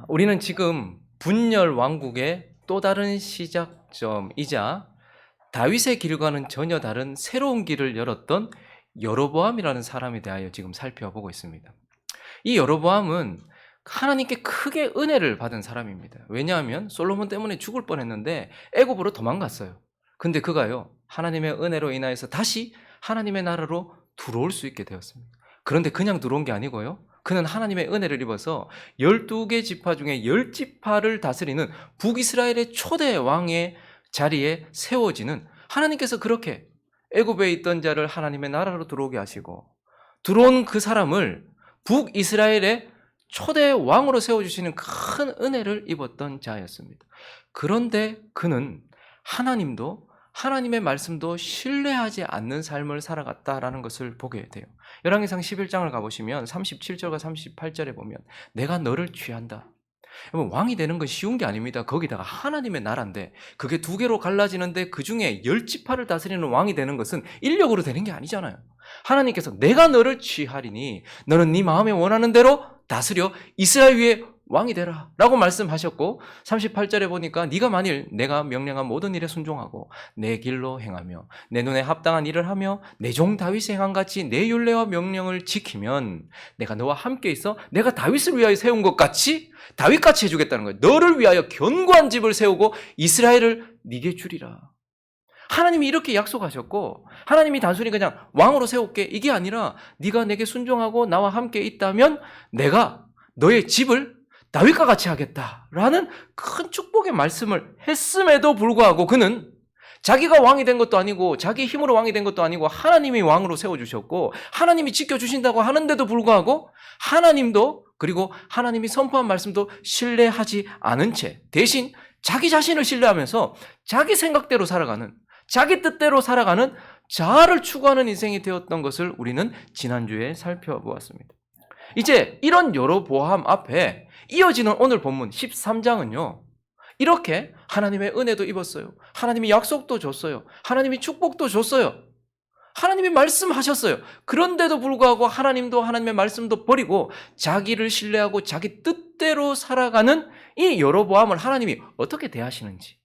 우리는 지금 분열 왕국의 또 다른 시작점이자 다윗의 길과는 전혀 다른 새로운 길을 열었던 여로보암이라는 사람에 대하여 지금 살펴보고 있습니다. 이 여로보암은 하나님께 크게 은혜를 받은 사람입니다. 왜냐하면 솔로몬 때문에 죽을 뻔했는데 애굽으로 도망갔어요. 근데 그가요, 하나님의 은혜로 인하여서 다시 하나님의 나라로 들어올 수 있게 되었습니다. 그런데 그냥 들어온 게 아니고요, 그는 하나님의 은혜를 입어서 12개 지파 중에 10지파를 다스리는 북이스라엘의 초대 왕의 자리에 세워지는, 하나님께서 그렇게 애굽에 있던 자를 하나님의 나라로 들어오게 하시고 들어온 그 사람을 북이스라엘의 초대 왕으로 세워주시는 큰 은혜를 입었던 자였습니다. 그런데 그는 하나님도 하나님의 말씀도 신뢰하지 않는 삶을 살아갔다라는 것을 보게 돼요. 열왕기상 11장을 가보시면 37절과 38절에 보면 내가 너를 취한다. 여러분, 왕이 되는 건 쉬운 게 아닙니다. 거기다가 하나님의 나라인데 그게 두 개로 갈라지는데 그중에 10지파를 다스리는 왕이 되는 것은 인력으로 되는 게 아니잖아요. 하나님께서 내가 너를 취하리니 너는 네 마음에 원하는 대로 다스려 이스라엘 위에 왕이 되라 라고 말씀하셨고, 38절에 보니까 네가 만일 내가 명령한 모든 일에 순종하고 내 길로 행하며 내 눈에 합당한 일을 하며 내 종 다윗이 행한 같이 내 율례와 명령을 지키면 내가 너와 함께 있어 내가 다윗을 위하여 세운 것 같이 다윗같이 해주겠다는 거예요. 너를 위하여 견고한 집을 세우고 이스라엘을 네게 주리라. 하나님이 이렇게 약속하셨고, 하나님이 단순히 그냥 왕으로 세울게 이게 아니라 네가 내게 순종하고 나와 함께 있다면 내가 너의 집을 다윗과 같이 하겠다라는 큰 축복의 말씀을 했음에도 불구하고 그는 자기가 왕이 된 것도 아니고 자기 힘으로 왕이 된 것도 아니고 하나님이 왕으로 세워주셨고 하나님이 지켜주신다고 하는데도 불구하고 하나님도, 그리고 하나님이 선포한 말씀도 신뢰하지 않은 채 대신 자기 자신을 신뢰하면서 자기 생각대로 살아가는, 자기 뜻대로 살아가는 자아를 추구하는 인생이 되었던 것을 우리는 지난주에 살펴보았습니다. 이제 이런 여로보암 앞에 이어지는 오늘 본문 13장은요, 이렇게 하나님의 은혜도 입었어요. 하나님이 약속도 줬어요. 하나님이 축복도 줬어요. 하나님이 말씀하셨어요. 그런데도 불구하고 하나님도 하나님의 말씀도 버리고 자기를 신뢰하고 자기 뜻대로 살아가는 이 여로보암을 하나님이 어떻게 대하시는지,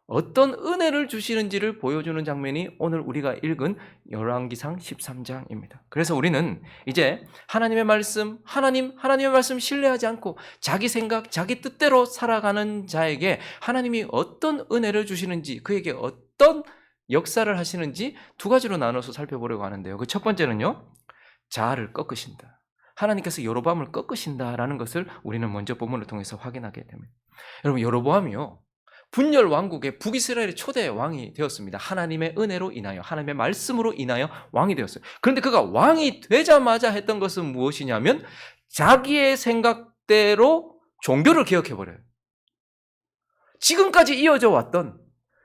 어떤 은혜를 주시는지를 보여주는 장면이 오늘 우리가 읽은 열왕기상 13장입니다. 그래서 우리는 이제 하나님의 말씀, 하나님의 말씀 신뢰하지 않고 자기 생각, 자기 뜻대로 살아가는 자에게 하나님이 어떤 은혜를 주시는지, 그에게 어떤 역사를 하시는지 두 가지로 나눠서 살펴보려고 하는데요. 그 첫 번째는요, 자아를 꺾으신다. 하나님께서 여로보암을 꺾으신다라는 것을 우리는 먼저 본문을 통해서 확인하게 됩니다. 여러분, 여로보암이요, 분열 왕국의 북이스라엘의 초대 왕이 되었습니다. 하나님의 은혜로 인하여, 하나님의 말씀으로 인하여 왕이 되었어요. 그런데 그가 왕이 되자마자 했던 것은 무엇이냐면 자기의 생각대로 종교를 개혁해버려요. 지금까지 이어져 왔던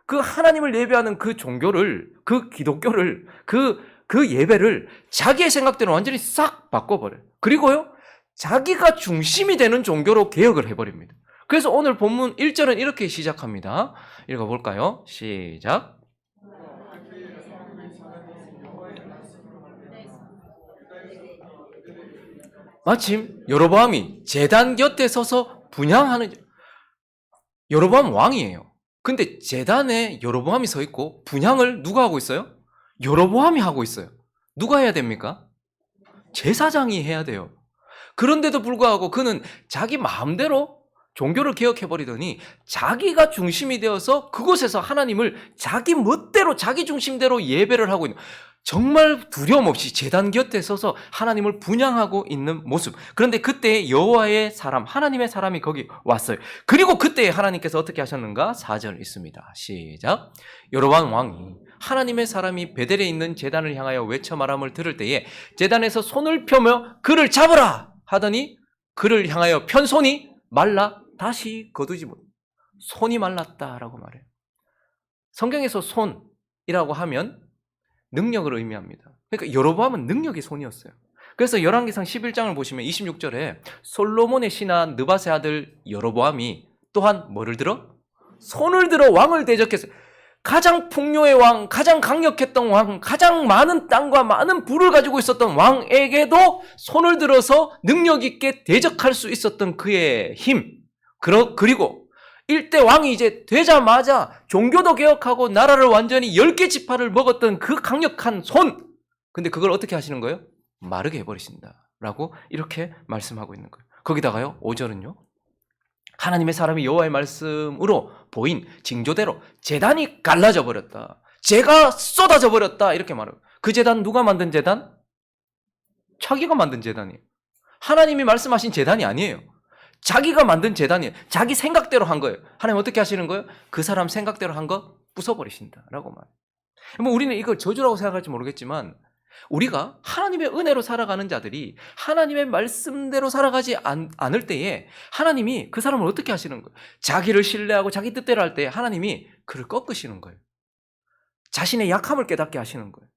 그 하나님을 예배하는 그 종교를, 그 기독교를, 그 예배를 자기의 생각대로 완전히 싹 바꿔버려요. 그리고요, 자기가 중심이 되는 종교로 개혁을 해버립니다. 그래서 오늘 본문 1절은 이렇게 시작합니다. 읽어볼까요? 시작. 마침 여로보암이 제단 곁에 서서 분향하는, 여로보암 왕이에요. 근데 제단에 여로보암이 서 있고 분향을 누가 하고 있어요? 여로보암이 하고 있어요. 누가 해야 됩니까? 제사장이 해야 돼요. 그런데도 불구하고 그는 자기 마음대로 종교를 개혁해버리더니 자기가 중심이 되어서 그곳에서 하나님을 자기 멋대로, 자기 중심대로 예배를 하고 있는, 정말 두려움 없이 제단 곁에 서서 하나님을 분향하고 있는 모습. 그런데 그때 여호와의 사람, 하나님의 사람이 거기 왔어요. 그리고 그때 하나님께서 어떻게 하셨는가? 4절 있습니다. 시작. 여로보암 왕이 하나님의 사람이 베델에 있는 제단을 향하여 외쳐 말함을 들을 때에 제단에서 손을 펴며 그를 잡으라 하더니 그를 향하여 편 손이 말라 다시 거두지 못. 손이 말랐다라고 말해요. 성경에서 손이라고 하면 능력을 의미합니다. 그러니까 여로보암은 능력의 손이었어요. 그래서 열왕기상 11장을 보시면 26절에 솔로몬의 신하 느밧의 아들 여로보암이 또한 뭐를 들어? 손을 들어 왕을 대적했어요. 가장 풍요의 왕, 가장 강력했던 왕, 가장 많은 땅과 많은 부를 가지고 있었던 왕에게도 손을 들어서 능력 있게 대적할 수 있었던 그의 힘. 그리고 일대 왕이 이제 되자마자 종교도 개혁하고 나라를 완전히 10개 지파를 먹었던 그 강력한 손. 근데 그걸 어떻게 하시는 거예요? 마르게 해버리신다. 라고 이렇게 말씀하고 있는 거예요. 거기다가요, 5절은요. 하나님의 사람이 여호와의 말씀으로 보인 징조대로 제단이 갈라져 버렸다. 재가 쏟아져 버렸다. 이렇게 말해요. 그 제단 누가 만든 제단? 자기가 만든 제단이에요. 하나님이 말씀하신 제단이 아니에요. 자기가 만든 제단이에요. 자기 생각대로 한 거예요. 하나님 어떻게 하시는 거예요? 그 사람 생각대로 한 거 부숴버리신다라고 말해요. 뭐 우리는 이걸 저주라고 생각할지 모르겠지만 우리가 하나님의 은혜로 살아가는 자들이 하나님의 말씀대로 살아가지 않을 때에 하나님이 그 사람을 어떻게 하시는 거예요? 자기를 신뢰하고 자기 뜻대로 할 때 하나님이 그를 꺾으시는 거예요. 자신의 약함을 깨닫게 하시는 거예요.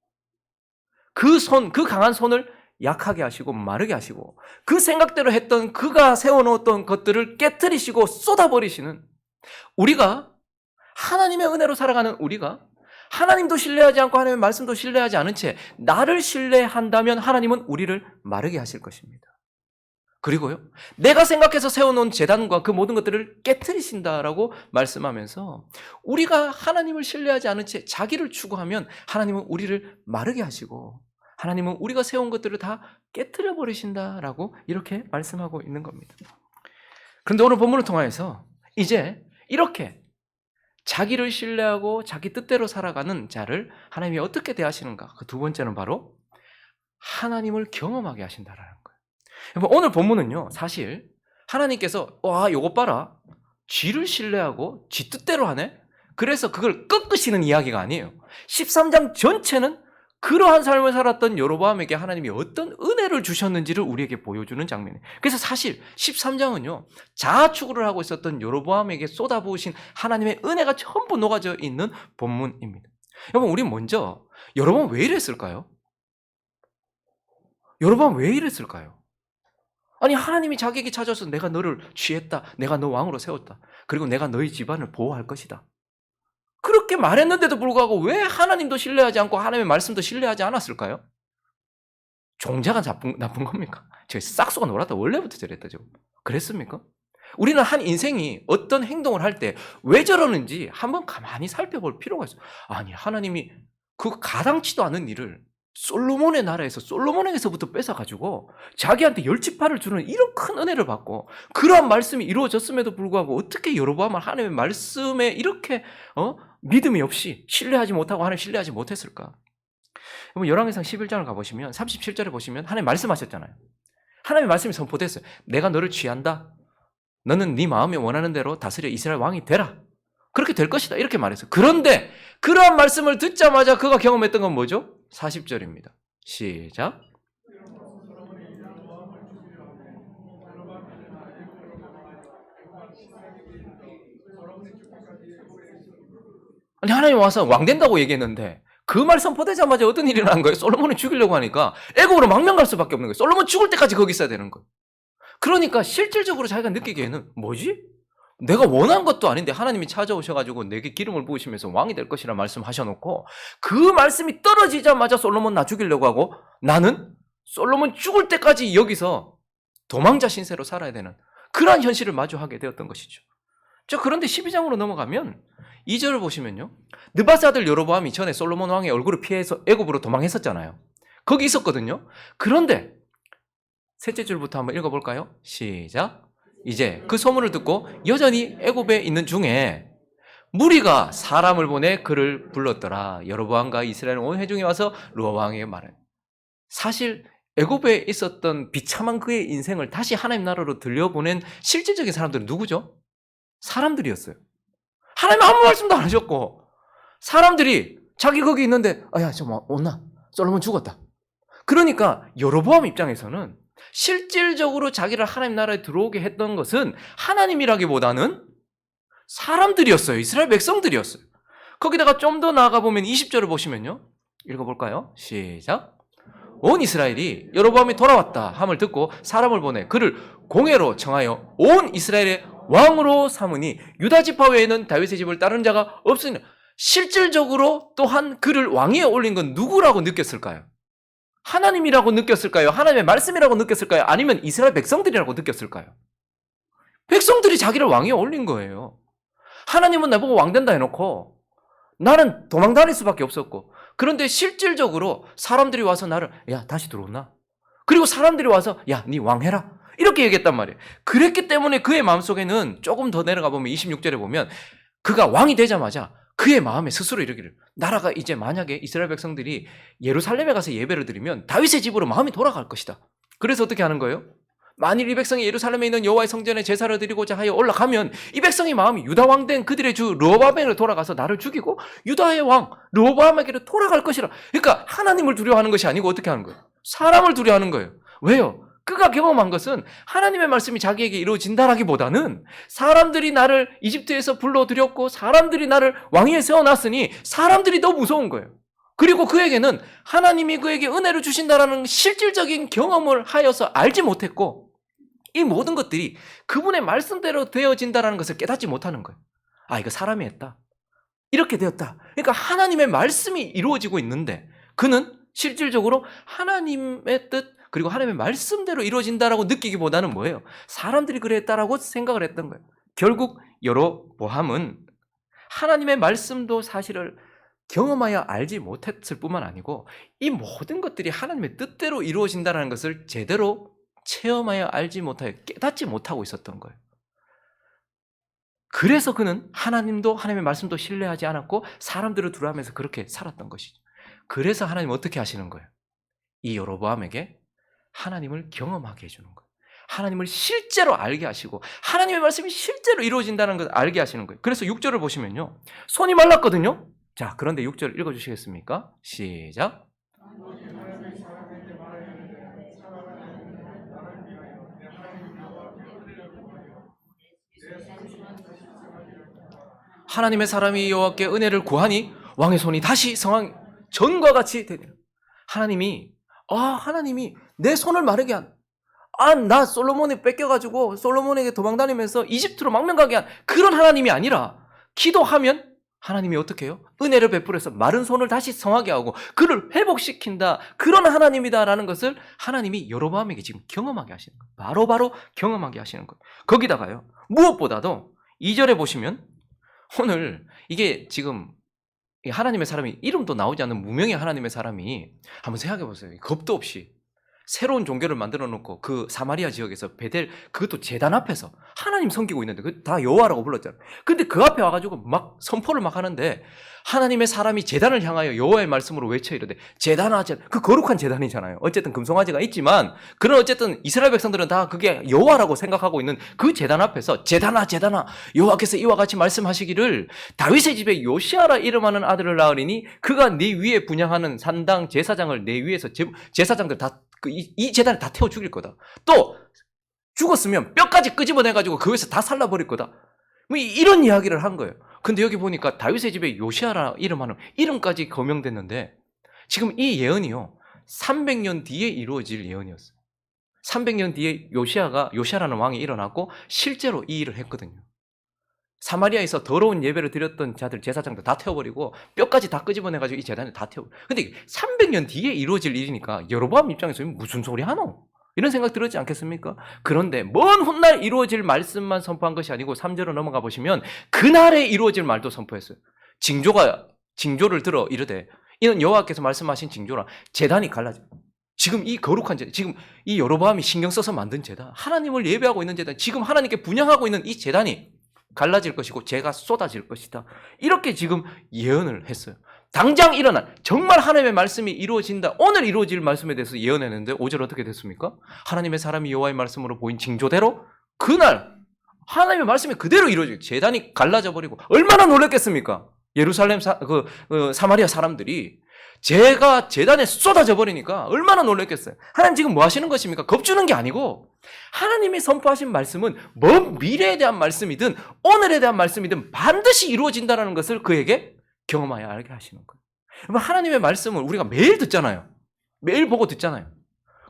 그 강한 손을 약하게 하시고 마르게 하시고 그 생각대로 했던 그가 세워놓았던 것들을 깨트리시고 쏟아버리시는 우리가 하나님의 은혜로 살아가는 우리가 하나님도 신뢰하지 않고 하나님의 말씀도 신뢰하지 않은 채 나를 신뢰한다면 하나님은 우리를 마르게 하실 것입니다. 그리고요, 내가 생각해서 세워놓은 제단과 그 모든 것들을 깨트리신다라고 말씀하면서 우리가 하나님을 신뢰하지 않은 채 자기를 추구하면 하나님은 우리를 마르게 하시고 하나님은 우리가 세운 것들을 다 깨트려 버리신다라고 이렇게 말씀하고 있는 겁니다. 그런데 오늘 본문을 통해서 이제 이렇게 자기를 신뢰하고 자기 뜻대로 살아가는 자를 하나님이 어떻게 대하시는가? 그 두 번째는 바로 하나님을 경험하게 하신다라는 거예요. 오늘 본문은요, 사실 하나님께서 와, 요거 봐라. 쥐를 신뢰하고 쥐 뜻대로 하네? 그래서 그걸 꺾으시는 이야기가 아니에요. 13장 전체는 그러한 삶을 살았던 여로보암에게 하나님이 어떤 은혜를 주셨는지를 우리에게 보여주는 장면이에요. 그래서 사실 13장은요, 자아추구를 하고 있었던 여로보암에게 쏟아부으신 하나님의 은혜가 전부 녹아져 있는 본문입니다. 여러분, 우리 먼저 여로보암 왜 이랬을까요? 여로보암 왜 이랬을까요? 아니, 하나님이 자기에게 찾아서 내가 너를 취했다. 내가 너 왕으로 세웠다. 그리고 내가 너희 집안을 보호할 것이다. 그렇게 말했는데도 불구하고 왜 하나님도 신뢰하지 않고 하나님의 말씀도 신뢰하지 않았을까요? 종자가 나쁜 겁니까? 제가 싹수가 놀았다. 원래부터 저랬다죠. 그랬습니까? 우리는 한 인생이 어떤 행동을 할 때 왜 저러는지 한번 가만히 살펴볼 필요가 있어요. 아니, 하나님이 그 가당치도 않은 일을 솔로몬의 나라에서 솔로몬에게서부터 뺏어가지고 자기한테 10지파를 주는 이런 큰 은혜를 받고 그러한 말씀이 이루어졌음에도 불구하고 어떻게 여로보암은 하나님의 말씀에 이렇게 믿음이 없이 신뢰하지 못하고 하나님 신뢰하지 못했을까? 열왕기상 11장을 가보시면 37절에 보시면 하나님 말씀하셨잖아요. 하나님의 말씀이 선포됐어요. 내가 너를 취한다. 너는 네 마음에 원하는 대로 다스려 이스라엘 왕이 되라. 그렇게 될 것이다. 이렇게 말했어요. 그런데 그러한 말씀을 듣자마자 그가 경험했던 건 뭐죠? 40절입니다. 시작. 아니, 하나님 와서 왕 된다고 얘기했는데 그 말 선포되자마자 어떤 일이 일어난 거예요? 솔로몬을 죽이려고 하니까 애굽으로 망명 갈 수밖에 없는 거예요. 솔로몬 죽을 때까지 거기 있어야 되는 거예요. 그러니까 실질적으로 자기가 느끼기에는 뭐지? 내가 원한 것도 아닌데 하나님이 찾아오셔가지고 내게 기름을 부으시면서 왕이 될 것이라 말씀하셔놓고 그 말씀이 떨어지자마자 솔로몬 나 죽이려고 하고 나는 솔로몬 죽을 때까지 여기서 도망자 신세로 살아야 되는 그러한 현실을 마주하게 되었던 것이죠. 자, 그런데 12장으로 넘어가면 2절을 보시면요, 느바스 아들 여로보암이 전에 솔로몬 왕의 얼굴을 피해서 애굽으로 도망했었잖아요. 거기 있었거든요. 그런데 셋째 줄부터 한번 읽어볼까요? 시작. 이제 그 소문을 듣고 여전히 애굽에 있는 중에 무리가 사람을 보내 그를 불렀더라. 여로보암과 이스라엘 온 회중이 와서 르호보암 왕에게 말해. 사실 애굽에 있었던 비참한 그의 인생을 다시 하나님 나라로 들려보낸 실질적인 사람들은 누구죠? 사람들이었어요. 하나님 아무 말씀도 안 하셨고 사람들이 자기 거기 있는데 야, 저 온나? 솔로몬 죽었다. 그러니까 여로보암 입장에서는 실질적으로 자기를 하나님 나라에 들어오게 했던 것은 하나님이라기보다는 사람들이었어요. 이스라엘 백성들이었어요. 거기다가 좀 더 나아가 보면 20절을 보시면요, 읽어볼까요? 시작. 온 이스라엘이 여로보암이 돌아왔다 함을 듣고 사람을 보내 그를 공회로 청하여 온 이스라엘의 왕으로 삼으니 유다 지파 외에는 다윗의 집을 따르는 자가 없으니. 실질적으로 또한 그를 왕위에 올린 건 누구라고 느꼈을까요? 하나님이라고 느꼈을까요? 하나님의 말씀이라고 느꼈을까요? 아니면 이스라엘 백성들이라고 느꼈을까요? 백성들이 자기를 왕위에 올린 거예요. 하나님은 나보고 왕 된다 해놓고 나는 도망 다닐 수밖에 없었고, 그런데 실질적으로 사람들이 와서 나를 야 다시 들어오나? 그리고 사람들이 와서 야 네 왕해라 이렇게 얘기했단 말이에요. 그랬기 때문에 그의 마음속에는, 조금 더 내려가 보면 26절에 보면 그가 왕이 되자마자 그의 마음에 스스로 이르기를, 나라가 이제 만약에 이스라엘 백성들이 예루살렘에 가서 예배를 드리면 다윗의 집으로 마음이 돌아갈 것이다. 그래서 어떻게 하는 거예요? 만일 이 백성이 예루살렘에 있는 여호와의 성전에 제사를 드리고자 하여 올라가면 이 백성의 마음이 유다 왕 된 그들의 주 르호보암에게로 돌아가서 나를 죽이고 유다의 왕 르호보암에게로 돌아갈 것이라. 그러니까 하나님을 두려워하는 것이 아니고 어떻게 하는 거예요? 사람을 두려워하는 거예요. 왜요? 그가 경험한 것은 하나님의 말씀이 자기에게 이루어진다라기보다는 사람들이 나를 이집트에서 불러들였고 사람들이 나를 왕위에 세워놨으니 사람들이 더 무서운 거예요. 그리고 그에게는 하나님이 그에게 은혜를 주신다라는 실질적인 경험을 하여서 알지 못했고, 이 모든 것들이 그분의 말씀대로 되어진다라는 것을 깨닫지 못하는 거예요. 아, 이거 사람이 했다. 이렇게 되었다. 그러니까 하나님의 말씀이 이루어지고 있는데 그는 실질적으로 하나님의 뜻 그리고 하나님의 말씀대로 이루어진다라고 느끼기보다는 뭐예요? 사람들이 그랬다라고 생각을 했던 거예요. 결국 여로보암은 하나님의 말씀도 사실을 경험하여 알지 못했을 뿐만 아니고 이 모든 것들이 하나님의 뜻대로 이루어진다는 것을 제대로 체험하여 알지 못하여 깨닫지 못하고 있었던 거예요. 그래서 그는 하나님도 하나님의 말씀도 신뢰하지 않았고 사람들을 두려워하면서 그렇게 살았던 것이죠. 그래서 하나님은 어떻게 하시는 거예요? 이 여로보암에게 하나님을 경험하게 해주는 거예요. 하나님을 실제로 알게 하시고 하나님의 말씀이 실제로 이루어진다는 것을 알게 하시는 거예요. 그래서 6절을 보시면요, 손이 말랐거든요. 자, 그런데 6절 읽어주시겠습니까? 시작. 하나님의 사람이 여호와께 은혜를 구하니 왕의 손이 다시 성한 전과 같이 되니라. 하나님이 내 손을 마르게 한, 나 솔로몬에 뺏겨가지고 솔로몬에게 도망다니면서 이집트로 망명 가게 한 그런 하나님이 아니라, 기도하면 하나님이 어떻게 해요? 은혜를 베풀어서 마른 손을 다시 성하게 하고 그를 회복시킨다, 그런 하나님이다라는 것을 하나님이 여로보암에게 지금 경험하게 하시는 거예요. 바로 경험하게 하시는 거예요. 거기다가요, 무엇보다도 2절에 보시면 오늘 이게 지금 하나님의 사람이, 이름도 나오지 않는 무명의 하나님의 사람이, 한번 생각해 보세요. 겁도 없이 새로운 종교를 만들어 놓고 그 사마리아 지역에서 베델, 그것도 제단 앞에서 하나님 섬기고 있는데 그 다 여호와라고 불렀잖아요. 근데 그 앞에 와가지고 막 선포를 막 하는데 하나님의 사람이 제단을 향하여 여호와의 말씀으로 외쳐 이르되, 제단아, 그 거룩한 제단이잖아요. 어쨌든 금송아지가 있지만 그런 어쨌든 이스라엘 백성들은 다 그게 여호와라고 생각하고 있는 그 제단 앞에서 제단아 여호와께서 이와 같이 말씀하시기를 다윗의 집에 요시아라 이름하는 아들을 낳으리니 그가 네 위에 분향하는 산당 제사장을 내 위에서 제사장들 다 이 제단에 다 태워 죽일 거다. 또 죽었으면 뼈까지 끄집어내가지고 그 위에서 다 살라버릴 거다. 뭐 이런 이야기를 한 거예요. 근데 여기 보니까 다윗의 집에 요시아라 이름하는 이름까지 거명됐는데 지금 이 예언이요 300년 뒤에 이루어질 예언이었어요. 300년 뒤에 요시아라는 왕이 일어났고 실제로 이 일을 했거든요. 사마리아에서 더러운 예배를 드렸던 자들 제사장들 다 태워버리고 뼈까지 다 끄집어내가지고 이 제단에 다 태워버리고. 근데 300년 뒤에 이루어질 일이니까 여로보암 입장에서 무슨 소리 하노? 이런 생각 들었지 않겠습니까? 그런데 먼 훗날 이루어질 말씀만 선포한 것이 아니고 3절로 넘어가 보시면 그날에 이루어질 말도 선포했어요. 징조를 들어 이르되, 이는 여호와께서 말씀하신 징조라. 제단이 갈라져. 지금 이 거룩한 제단, 지금 이 여로보암이 신경 써서 만든 제단, 하나님을 예배하고 있는 제단, 지금 하나님께 분향하고 있는 이 제단이 갈라질 것이고 죄가 쏟아질 것이다. 이렇게 지금 예언을 했어요. 당장 일어날, 정말 하나님의 말씀이 이루어진다, 오늘 이루어질 말씀에 대해서 예언했는데 5절 어떻게 됐습니까? 하나님의 사람이 여호와의 말씀으로 보인 징조대로 그날 하나님의 말씀이 그대로 이루어지고 제단이 갈라져 버리고. 얼마나 놀랐겠습니까? 예루살렘 사마리아 사람들이 죄가 제단에 쏟아져 버리니까 얼마나 놀랐겠어요. 하나님 지금 뭐 하시는 것입니까? 겁주는 게 아니고 하나님이 선포하신 말씀은 먼 미래에 대한 말씀이든 오늘에 대한 말씀이든 반드시 이루어진다는 것을 그에게 경험하여 알게 하시는 거예요. 하나님의 말씀을 우리가 매일 듣잖아요. 매일 보고 듣잖아요.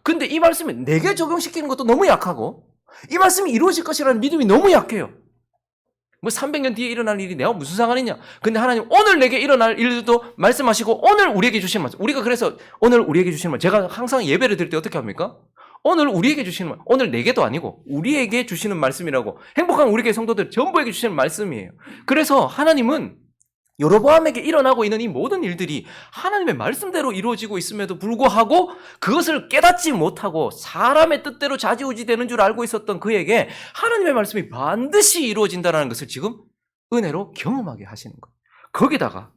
근데 이 말씀이 내게 적용시키는 것도 너무 약하고 이 말씀이 이루어질 것이라는 믿음이 너무 약해요. 뭐 300년 뒤에 일어날 일이 내가 무슨 상관이냐. 근데 하나님 오늘 내게 일어날 일도 말씀하시고 오늘 우리에게 주시는 말씀. 우리가 그래서 오늘 우리에게 주시는 말씀. 제가 항상 예배를 드릴 때 어떻게 합니까? 오늘 우리에게 주시는 말씀. 오늘 내게도 아니고 우리에게 주시는 말씀이라고. 행복한 우리 교회 성도들 전부에게 주시는 말씀이에요. 그래서 하나님은 여로보암에게 일어나고 있는 이 모든 일들이 하나님의 말씀대로 이루어지고 있음에도 불구하고 그것을 깨닫지 못하고 사람의 뜻대로 좌지우지되는 줄 알고 있었던 그에게 하나님의 말씀이 반드시 이루어진다는 것을 지금 은혜로 경험하게 하시는 거예요. 거기다가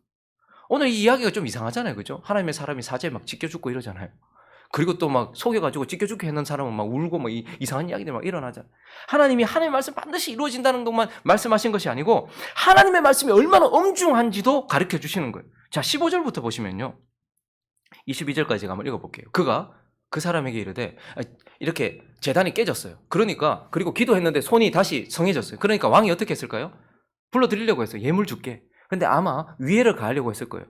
오늘 이 이야기가 좀 이상하잖아요. 그죠? 하나님의 사람이 사제에 막 찢겨 죽고 이러잖아요. 그리고 또 막 속여가지고 찢겨 죽게 했는 사람은 막 울고 막 이상한 이야기들 막 일어나잖아요. 하나님이 하나님의 말씀 반드시 이루어진다는 것만 말씀하신 것이 아니고 하나님의 말씀이 얼마나 엄중한지도 가르쳐 주시는 거예요. 자, 15절부터 보시면요. 22절까지 제가 한번 읽어볼게요. 그가 그 사람에게 이르되 이렇게 제단이 깨졌어요. 그러니까 그리고 기도했는데 손이 다시 성해졌어요. 그러니까 왕이 어떻게 했을까요? 불러드리려고 했어요. 예물 줄게. 근데 아마 위해를 가하려고 했을 거예요.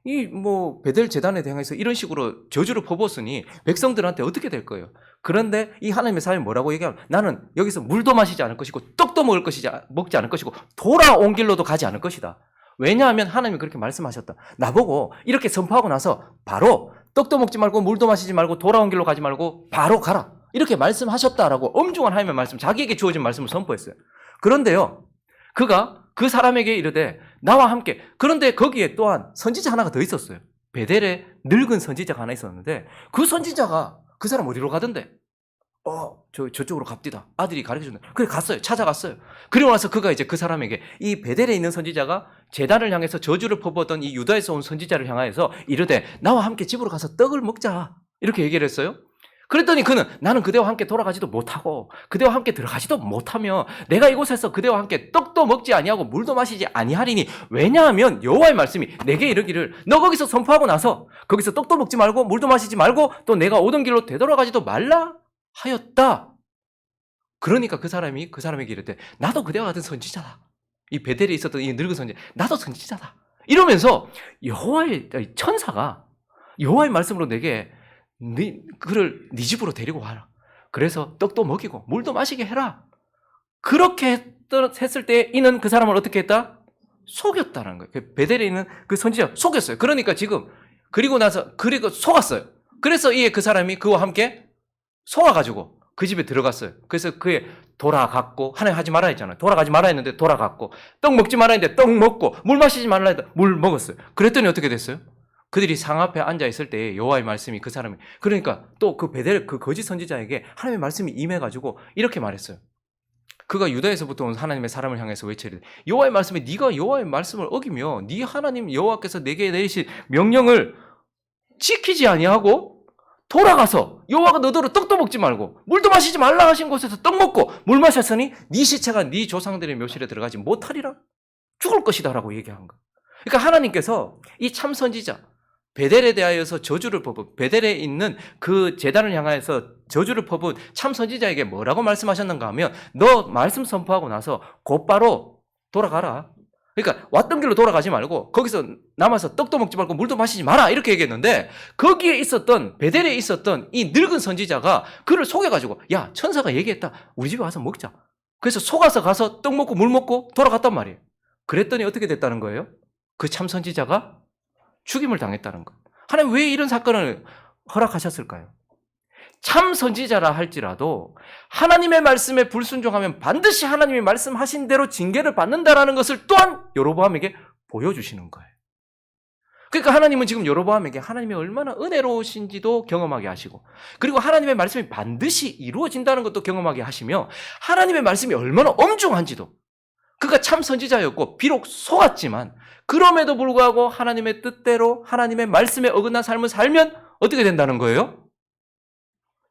이 뭐 베델 제단에 대해서 이런 식으로 저주를 퍼부었으니 백성들한테 어떻게 될 거예요? 그런데 이 하나님의 사람이 뭐라고 얘기하면 나는 여기서 물도 마시지 않을 것이고 떡도 먹지 않을 것이고 돌아온 길로도 가지 않을 것이다. 왜냐하면 하나님이 그렇게 말씀하셨다. 나보고 이렇게 선포하고 나서 바로 떡도 먹지 말고 물도 마시지 말고 돌아온 길로 가지 말고 바로 가라. 이렇게 말씀하셨다라고 엄중한 하나님의 말씀, 자기에게 주어진 말씀을 선포했어요. 그런데요. 그가 그 사람에게 이르되 나와 함께. 그런데 거기에 또한 선지자 하나가 더 있었어요. 베델에 늙은 선지자가 하나 있었는데 그 선지자가 그 사람 어디로 가던데? 저쪽으로 갑디다. 아들이 가르쳐준다. 그래 갔어요. 찾아갔어요. 그리고 나서 그가 이제 그 사람에게 이 베델에 있는 선지자가 제단을 향해서 저주를 퍼부었던 이 유다에서 온 선지자를 향하여서 이르되 나와 함께 집으로 가서 떡을 먹자. 이렇게 얘기를 했어요. 그랬더니 그는 나는 그대와 함께 돌아가지도 못하고 그대와 함께 들어가지도 못하며 내가 이곳에서 그대와 함께 떡도 먹지 아니하고 물도 마시지 아니하리니 왜냐하면 여호와의 말씀이 내게 이르기를 너 거기서 선포하고 나서 거기서 떡도 먹지 말고 물도 마시지 말고 또 내가 오던 길로 되돌아가지도 말라 하였다. 그러니까 그 사람에게 이르되 나도 그대와 같은 선지자다. 이 베델에 있었던 이 늙은 선지자 나도 선지자다. 이러면서 여호와의 천사가 여호와의 말씀으로 내게 네 집으로 데리고 와라. 그래서 떡도 먹이고 물도 마시게 해라. 그렇게 했을 때 이는 그 사람을 어떻게 했다? 속였다는 거예요. 베델에 있는 그 선지자 속였어요. 그러니까 지금 그리고 속았어요. 그래서 그 사람이 그와 함께 속아가지고 그 집에 들어갔어요. 그래서 그에 돌아갔고 하나님 하지 말아 했잖아요. 돌아가지 말아 했는데 돌아갔고 떡 먹지 말아 했는데 떡 먹고 물 마시지 말라 했는데 물 먹었어요. 그랬더니 어떻게 됐어요? 그들이 상 앞에 앉아 있을 때 여호와의 말씀이 그 사람이 그러니까 또 그 베델 그 거짓 선지자에게 하나님의 말씀이 임해가지고 이렇게 말했어요. 그가 유다에서부터 온 하나님의 사람을 향해서 외치되 여호와의 말씀에 네가 여호와의 말씀을 어기며 네 하나님 여호와께서 내게 내리신 명령을 지키지 아니하고 돌아가서 여호와가 너더러 떡도 먹지 말고 물도 마시지 말라 하신 곳에서 떡 먹고 물 마셨으니 네 시체가 네 조상들의 묘실에 들어가지 못하리라 죽을 것이다라고 얘기한 거예요. 그러니까 하나님께서 이 참 선지자 베델에 대하여서 저주를 퍼부은 베델에 있는 그 제단을 향하여서 저주를 퍼부은 참 선지자에게 뭐라고 말씀하셨는가 하면 너 말씀 선포하고 나서 곧바로 돌아가라. 그러니까 왔던 길로 돌아가지 말고 거기서 남아서 떡도 먹지 말고 물도 마시지 마라 이렇게 얘기했는데 거기에 있었던 베델에 있었던 이 늙은 선지자가 그를 속여가지고 야 천사가 얘기했다. 우리 집에 와서 먹자. 그래서 속아서 가서 떡 먹고 물 먹고 돌아갔단 말이에요. 그랬더니 어떻게 됐다는 거예요? 그 참 선지자가 죽임을 당했다는 것. 하나님 왜 이런 사건을 허락하셨을까요? 참 선지자라 할지라도 하나님의 말씀에 불순종하면 반드시 하나님이 말씀하신 대로 징계를 받는다라는 것을 또한 여로보암에게 보여주시는 거예요. 그러니까 하나님은 지금 여로보암에게 하나님이 얼마나 은혜로우신지도 경험하게 하시고 그리고 하나님의 말씀이 반드시 이루어진다는 것도 경험하게 하시며 하나님의 말씀이 얼마나 엄중한지도 그가 참 선지자였고 비록 속았지만 그럼에도 불구하고 하나님의 뜻대로 하나님의 말씀에 어긋난 삶을 살면 어떻게 된다는 거예요?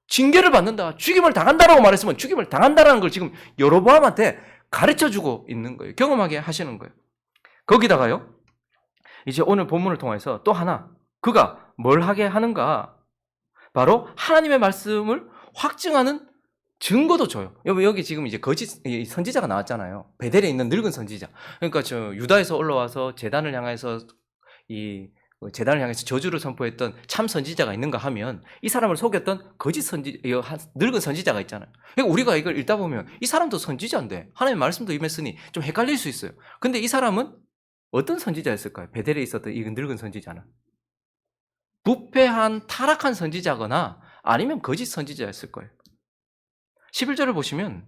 징계를 받는다. 죽임을 당한다라고 말했으면 죽임을 당한다라는 걸 지금 여로보암한테 가르쳐주고 있는 거예요. 경험하게 하시는 거예요. 거기다가요. 이제 오늘 본문을 통해서 또 하나 그가 뭘 하게 하는가? 바로 하나님의 말씀을 확증하는 증거도 줘요. 여기 지금 이제 거짓 선지자가 나왔잖아요. 베델에 있는 늙은 선지자. 그러니까 저 유다에서 올라와서 제단을 향해서 이 제단을 향해서 저주를 선포했던 참 선지자가 있는가 하면 이 사람을 속였던 거짓 늙은 선지자가 있잖아요. 그러니까 우리가 이걸 읽다 보면 이 사람도 선지자인데 하나님의 말씀도 임했으니 좀 헷갈릴 수 있어요. 근데 이 사람은 어떤 선지자였을까요? 베델에 있었던 이 늙은 선지자는 부패한 타락한 선지자거나 아니면 거짓 선지자였을 거예요. 11절을 보시면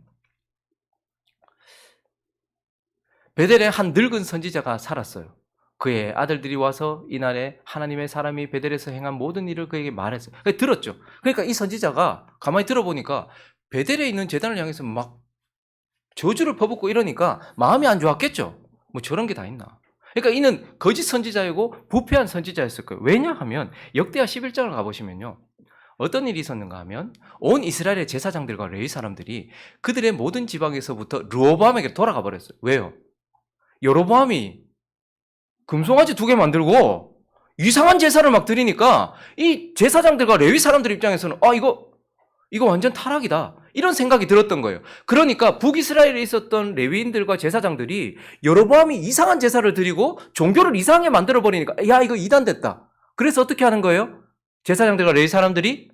베델에 한 늙은 선지자가 살았어요. 그의 아들들이 와서 이날에 하나님의 사람이 베델에서 행한 모든 일을 그에게 말했어요. 들었죠. 그러니까 이 선지자가 가만히 들어보니까 베델에 있는 제단을 향해서 막 저주를 퍼붓고 이러니까 마음이 안 좋았겠죠. 뭐 저런 게 다 있나. 그러니까 이는 거짓 선지자이고 부패한 선지자였을 거예요. 왜냐하면 역대하 11장을 가보시면요. 어떤 일이 있었는가 하면 온 이스라엘의 제사장들과 레위 사람들이 그들의 모든 지방에서부터 르호보암에게 돌아가 버렸어요. 왜요? 여로보암이 금송아지 2개 만들고 이상한 제사를 막 드리니까 이 제사장들과 레위 사람들 입장에서는 이거 완전 타락이다. 이런 생각이 들었던 거예요. 그러니까 북이스라엘에 있었던 레위인들과 제사장들이 여로보암이 이상한 제사를 드리고 종교를 이상하게 만들어버리니까 야 이거 이단됐다. 그래서 어떻게 하는 거예요? 제사장들과 레위 사람들이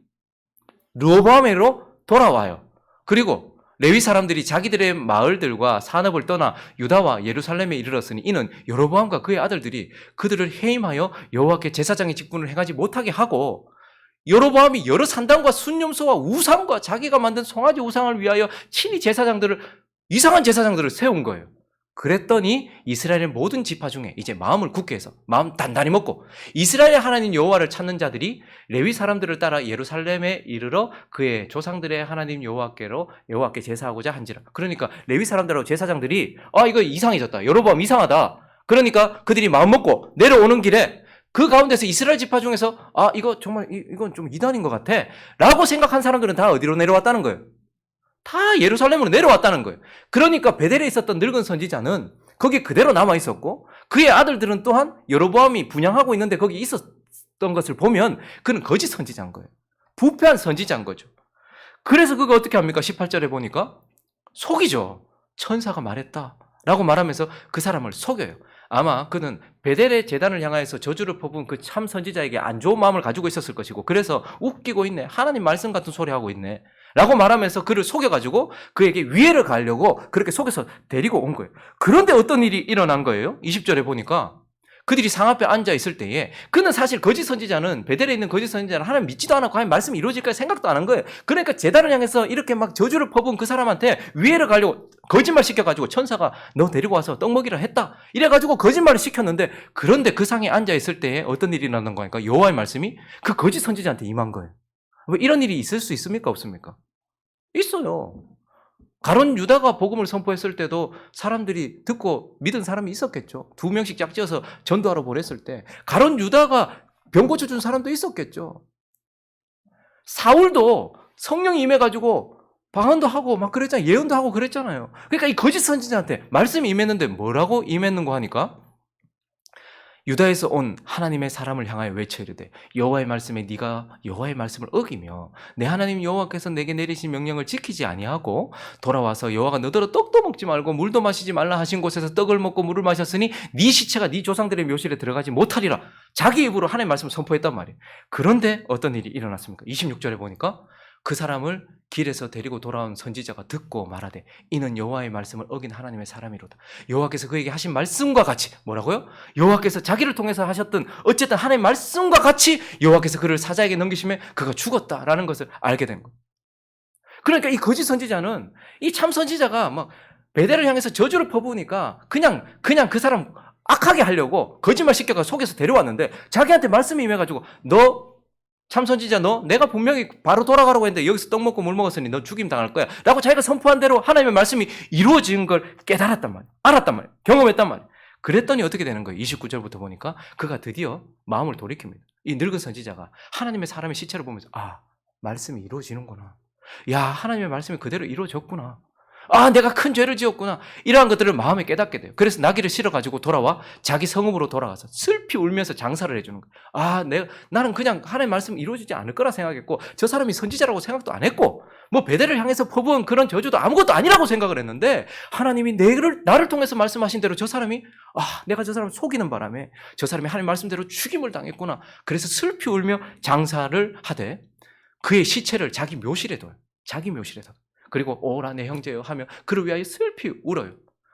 르호보암으로 돌아와요. 그리고 레위 사람들이 자기들의 마을들과 산업을 떠나 유다와 예루살렘에 이르렀으니 이는 여로보암과 그의 아들들이 그들을 해임하여 여호와께 제사장의 직분을 행하지 못하게 하고 여로보암이 여러 산당과 순념소와 우상과 자기가 만든 송아지 우상을 위하여 친히 이상한 제사장들을 세운 거예요. 그랬더니 이스라엘의 모든 지파 중에 이제 마음을 굳게 해서 마음 단단히 먹고 이스라엘의 하나님 여호와를 찾는 자들이 레위 사람들을 따라 예루살렘에 이르러 그의 조상들의 하나님 여호와께 제사하고자 한지라. 그러니까 레위 사람들하고 제사장들이 이거 이상해졌다. 여로보암 이상하다. 그러니까 그들이 마음 먹고 내려오는 길에 그 가운데서 이스라엘 지파 중에서 이거 정말 이건 좀 이단인 것 같아 라고 생각한 사람들은 다 어디로 내려왔다는 거예요? 다 예루살렘으로 내려왔다는 거예요. 그러니까 베델에 있었던 늙은 선지자는 거기 그대로 남아 있었고 그의 아들들은 또한 여로보암이 분향하고 있는데 거기 있었던 것을 보면 그는 거짓 선지자인 거예요. 부패한 선지자인 거죠. 그래서 그거 어떻게 합니까? 18절에 보니까 속이죠. 천사가 말했다라고 말하면서 그 사람을 속여요. 아마 그는 베델의 제단을 향하여서 저주를 퍼부은 그 참 선지자에게 안 좋은 마음을 가지고 있었을 것이고 그래서 웃기고 있네. 하나님 말씀 같은 소리 하고 있네. 라고 말하면서 그를 속여가지고 그에게 위해를 가려고 그렇게 속여서 데리고 온 거예요. 그런데 어떤 일이 일어난 거예요? 20절에 보니까 그들이 상 앞에 앉아 있을 때에 그는 사실 거짓 선지자는 베델에 있는 거짓 선지자는 하나님 믿지도 않았고 하나님 말씀이 이루어질까 생각도 안 한 거예요. 그러니까 제단을 향해서 이렇게 막 저주를 퍼부은 그 사람한테 위해를 가려고 거짓말 시켜가지고 천사가 너 데리고 와서 떡 먹이라 했다. 이래가지고 거짓말을 시켰는데 그런데 그 상에 앉아 있을 때에 어떤 일이 일어난 거니까 여호와의 말씀이 그 거짓 선지자한테 임한 거예요. 뭐 이런 일이 있을 수 있습니까? 없습니까? 있어요. 가룟 유다가 복음을 선포했을 때도 사람들이 듣고 믿은 사람이 있었겠죠. 2명씩 짝지어서 전도하러 보냈을 때 가룟 유다가 병 고쳐준 사람도 있었겠죠. 사울도 성령이 임해가지고 방언도 하고 막 그랬잖아요. 예언도 하고 그랬잖아요. 그러니까 이 거짓 선지자한테 말씀이 임했는데 뭐라고 임했는가 하니까 유다에서 온 하나님의 사람을 향하여 외쳐 이르되 여호와의 말씀에 네가 여호와의 말씀을 어기며 내 하나님 여호와께서 내게 내리신 명령을 지키지 아니하고 돌아와서 여호와가 너더러 떡도 먹지 말고 물도 마시지 말라 하신 곳에서 떡을 먹고 물을 마셨으니 네 시체가 네 조상들의 묘실에 들어가지 못하리라. 자기 입으로 하나님의 말씀을 선포했단 말이에요. 그런데 어떤 일이 일어났습니까? 26절에 보니까 그 사람을 길에서 데리고 돌아온 선지자가 듣고 말하되 이는 여호와의 말씀을 어긴 하나님의 사람이로다. 여호와께서 그에게 하신 말씀과 같이 뭐라고요? 여호와께서 자기를 통해서 하셨던 어쨌든 하나님의 말씀과 같이 여호와께서 그를 사자에게 넘기심에 그가 죽었다라는 것을 알게 된 거예요. 그러니까 이 거짓 선지자는 이 참 선지자가 막 베델을 향해서 저주를 퍼부으니까 그냥 그 사람 악하게 하려고 거짓말 시켜서 속여서 데려왔는데 자기한테 말씀이 임해가지고 너 참 선지자 너 내가 분명히 바로 돌아가라고 했는데 여기서 떡 먹고 물 먹었으니 너 죽임 당할 거야 라고 자기가 선포한 대로 하나님의 말씀이 이루어진 걸 깨달았단 말이에요. 알았단 말이에요. 경험했단 말이에요. 그랬더니 어떻게 되는 거예요? 29절부터 보니까 그가 드디어 마음을 돌이킵니다. 이 늙은 선지자가 하나님의 사람의 시체를 보면서 말씀이 이루어지는구나. 야 하나님의 말씀이 그대로 이루어졌구나. 아, 내가 큰 죄를 지었구나. 이러한 것들을 마음에 깨닫게 돼요. 그래서 나귀를 실어가지고 돌아와 자기 성읍으로 돌아가서 슬피 울면서 장사를 해주는 거예요. 아, 나는 그냥 하나님의 말씀 이루어지지 않을 거라 생각했고, 저 사람이 선지자라고 생각도 안 했고, 뭐 베델을 향해서 퍼부은 그런 저주도 아무것도 아니라고 생각을 했는데, 하나님이 나를 통해서 말씀하신 대로 저 사람이, 내가 저 사람 속이는 바람에 저 사람이 하나님 말씀대로 죽임을 당했구나. 그래서 슬피 울며 장사를 하되, 그의 시체를 자기 묘실에 둬요. 자기 묘실에 둬요. 그리고 오라 내 형제여 하며 그를 위하여 슬피 울어요.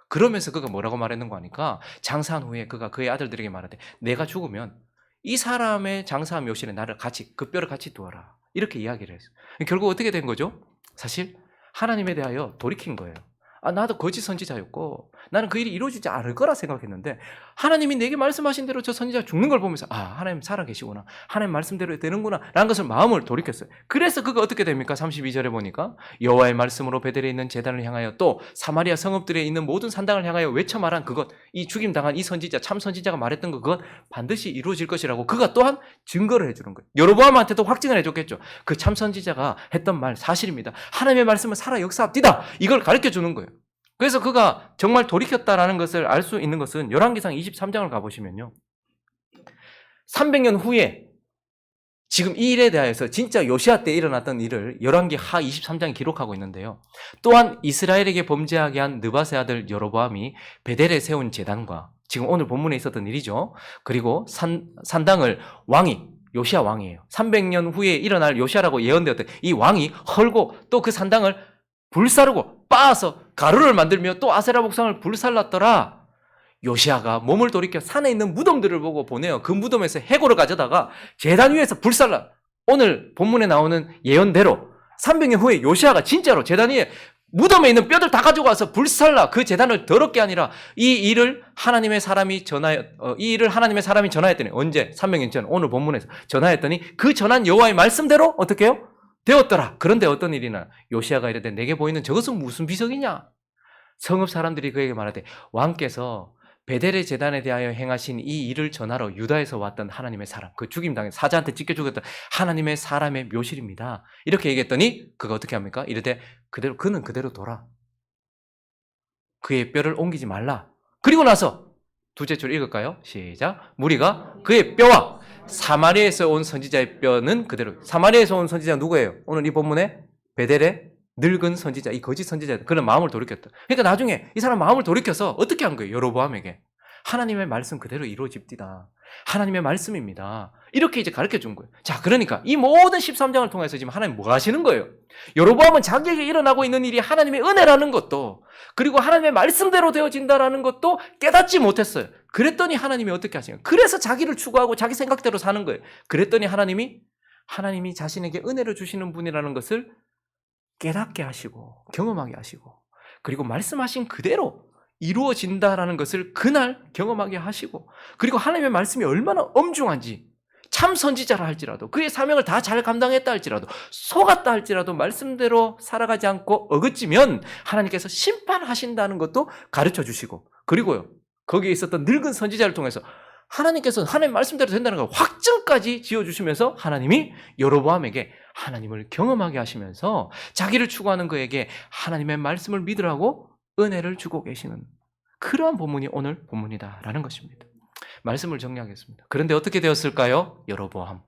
그러면서 그가 뭐라고 말했는가 하니까, 장사한 후에 그가 그의 아들들에게 말하되, 내가 죽으면 이 사람의 장사한 묘실에 나를 같이, 그 뼈를 같이 두어라. 이렇게 이야기를 했어요. 결국 어떻게 된 거죠? 사실 하나님에 대하여 돌이킨 거예요. 나도 거짓 선지자였고 나는 그 일이 이루어지지 않을 거라 생각했는데, 하나님이 내게 말씀하신 대로 저 선지자가 죽는 걸 보면서 하나님 살아계시구나, 하나님 말씀대로 되는구나 라는 것을 마음을 돌이켰어요. 그래서 그가 어떻게 됩니까? 32절에 보니까 여호와의 말씀으로 베델에 있는 제단을 향하여 또 사마리아 성읍들에 있는 모든 산당을 향하여 외쳐 말한 그것, 이 죽임당한 이 선지자, 참 선지자가 말했던 그것 반드시 이루어질 것이라고 그가 또한 증거를 해주는 거예요. 여로보암한테도 확증을 해줬겠죠. 그 참 선지자가 했던 말 사실입니다. 하나님의 말씀은 살아 역사합디다. 이걸 가르쳐주는 거예요. 그래서 그가 정말 돌이켰다라는 것을 알 수 있는 것은 열왕기상 23장을 가보시면요, 300년 후에 지금 이 일에 대해서 진짜 요시아 때 일어났던 일을 열왕기 하 23장이 기록하고 있는데요, 또한 이스라엘에게 범죄하게 한 느밧의 아들 여로보암이 베델에 세운 제단과, 지금 오늘 본문에 있었던 일이죠, 그리고 산당을 왕이, 요시아 왕이에요, 300년 후에 일어날 요시아라고 예언되었던 이 왕이 헐고, 또 그 산당을 불사르고 빻아서 가루를 만들며 또 아세라 목상을 불살랐더라. 요시아가 몸을 돌이켜 산에 있는 무덤들을 보고 보내요. 그 무덤에서 해골을 가져다가 제단 위에서 불살라. 오늘 본문에 나오는 예언대로 300년 후에 요시아가 진짜로 제단 위에 무덤에 있는 뼈들 다 가지고 와서 불살라. 그 제단을 더럽게 아니라 이 일을 하나님의 사람이 전하였더니, 언제? 300년 전 오늘 본문에서 전하였더니 그 전한 여호와의 말씀대로 어떻게 해요? 되었더라. 그런데 어떤 일이나, 요시아가 이르되 내게 보이는 저것은 무슨 비석이냐? 성읍 사람들이 그에게 말하되, 왕께서 베델의 제단에 대하여 행하신 이 일을 전하러 유다에서 왔던 하나님의 사람, 그 죽임당해 사자한테 찢겨 죽였던 하나님의 사람의 묘실입니다. 이렇게 얘기했더니 그가 어떻게 합니까? 이르되 그는 그대로 둬라. 그의 뼈를 옮기지 말라. 그리고 나서 두째 줄 읽을까요? 시작. 무리가 그의 뼈와 사마리아에서 온 선지자의 뼈는 그대로. 사마리아에서 온 선지자가 누구예요? 오늘 이 본문에 베델의 늙은 선지자, 이 거짓 선지자, 그런 마음을 돌이켰다. 그러니까 나중에 이 사람 마음을 돌이켜서 어떻게 한 거예요? 여로보암에게 하나님의 말씀 그대로 이루어집디다. 하나님의 말씀입니다. 이렇게 이제 가르쳐 준 거예요. 자, 그러니까 이 모든 13장을 통해서 지금 하나님 뭐 하시는 거예요? 여로보암은 자기에게 일어나고 있는 일이 하나님의 은혜라는 것도, 그리고 하나님의 말씀대로 되어진다라는 것도 깨닫지 못했어요. 그랬더니 하나님이 어떻게 하시냐? 그래서 자기를 추구하고 자기 생각대로 사는 거예요. 그랬더니 하나님이 자신에게 은혜를 주시는 분이라는 것을 깨닫게 하시고 경험하게 하시고, 그리고 말씀하신 그대로 이루어진다라는 것을 그날 경험하게 하시고, 그리고 하나님의 말씀이 얼마나 엄중한지, 참 선지자라 할지라도, 그의 사명을 다 잘 감당했다 할지라도, 속았다 할지라도 말씀대로 살아가지 않고 어긋지면 하나님께서 심판하신다는 것도 가르쳐 주시고, 그리고요, 거기에 있었던 늙은 선지자를 통해서 하나님께서 하나님 말씀대로 된다는 걸 확증까지 지어주시면서 하나님이 여로보암에게 하나님을 경험하게 하시면서 자기를 추구하는 그에게 하나님의 말씀을 믿으라고 은혜를 주고 계시는 그러한 본문이 오늘 본문이다라는 것입니다. 말씀을 정리하겠습니다. 그런데 어떻게 되었을까요? 여로보암,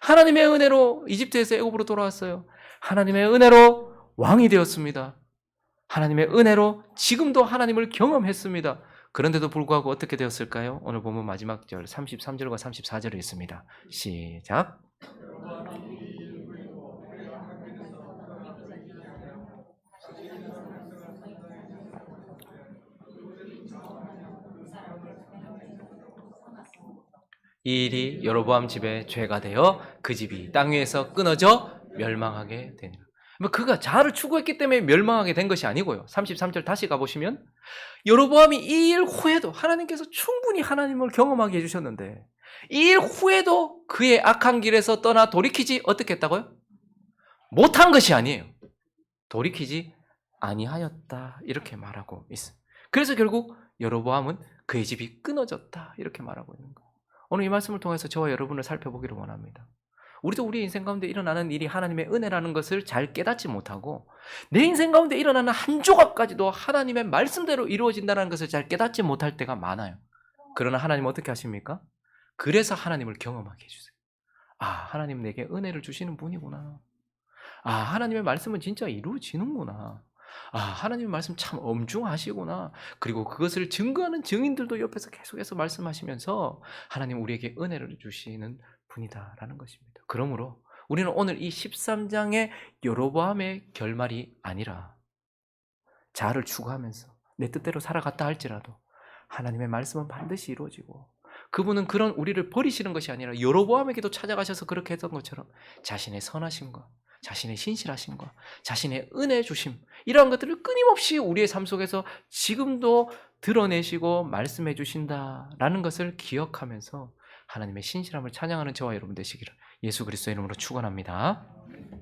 하나님의 은혜로 이집트에서 애굽으로 돌아왔어요. 하나님의 은혜로 왕이 되었습니다. 하나님의 은혜로 지금도 하나님을 경험했습니다. 그런데도 불구하고 어떻게 되었을까요? 오늘 본문 마지막 절 33절과 34절에 있습니다. 시작. 이 일이 여로보암 집에 죄가 되어 그 집이 땅 위에서 끊어져 멸망하게 되니라. 그가 자아를 추구했기 때문에 멸망하게 된 것이 아니고요. 33절 다시 가보시면 여로보암이 이 일 후에도 하나님께서 충분히 하나님을 경험하게 해주셨는데, 이 일 후에도 그의 악한 길에서 떠나 돌이키지 어떻게 했다고요? 못한 것이 아니에요. 돌이키지 아니하였다 이렇게 말하고 있어요. 그래서 결국 여로보암은 그의 집이 끊어졌다 이렇게 말하고 있는 거예요. 오늘 이 말씀을 통해서 저와 여러분을 살펴보기를 원합니다. 우리도 우리 인생 가운데 일어나는 일이 하나님의 은혜라는 것을 잘 깨닫지 못하고 내 인생 가운데 일어나는 한 조각까지도 하나님의 말씀대로 이루어진다는 것을 잘 깨닫지 못할 때가 많아요. 그러나 하나님은 어떻게 하십니까? 그래서 하나님을 경험하게 해주세요. 아, 하나님 내게 은혜를 주시는 분이구나. 아, 하나님의 말씀은 진짜 이루어지는구나. 아, 하나님의 말씀 참 엄중하시구나. 그리고 그것을 증거하는 증인들도 옆에서 계속해서 말씀하시면서 하나님 우리에게 은혜를 주시는 분이다라는 것입니다. 그러므로 우리는 오늘 이 13장의 여로보암의 결말이 아니라 자아를 추구하면서 내 뜻대로 살아갔다 할지라도 하나님의 말씀은 반드시 이루어지고 그분은 그런 우리를 버리시는 것이 아니라 여로보암에게도 찾아가셔서 그렇게 했던 것처럼 자신의 선하심과 자신의 신실하심과 자신의 은혜 주심 이러한 것들을 끊임없이 우리의 삶 속에서 지금도 드러내시고 말씀해 주신다라는 것을 기억하면서 하나님의 신실함을 찬양하는 저와 여러분 되시기를 예수 그리스도의 이름으로 축원합니다.